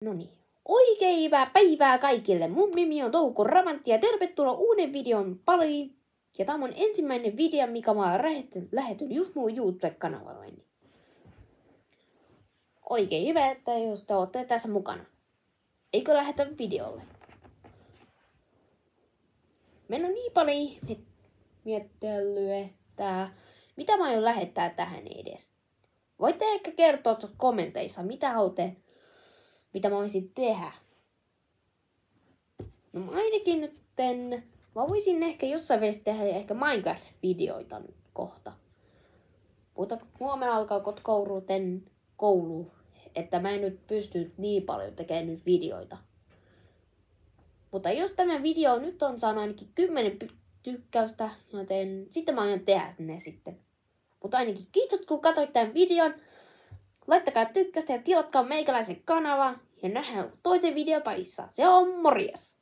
No niin. Oikein hyvää päivää kaikille. Mun nimi on Touko Ramantti ja tervetuloa uuden videon pariin. Ja tää on ensimmäinen video, mikä mä oon lähetyn just mun YouTube-kanavalle. Oikein hyvä, että jos te ootte tässä mukana. Eikö lähetä videolle? Mä en niin paljon miettellyt, että mitä mä aion lähettää tähän edes. Voitte ehkä kertoa kommenteissa, mitä mä voisin tehdä. No ainakin nytten, mä voisin ehkä jossain vaiheessa tehdä ehkä Minecraft-videoita nyt kohta. Mutta huomenna alkaa koulu, että mä en nyt pysty niin paljon tekemään nyt videoita. Mutta jos tämä video nyt on saanut ainakin 10 tykkäystä, joten sitten mä aion tehdä ne sitten. Mutta ainakin kiitos kun katsoit tämän videon. Laittakaa tykkästä ja tilatkaa meikäläisen kanava ja nähdään toisen videon parissa. Se on morjes!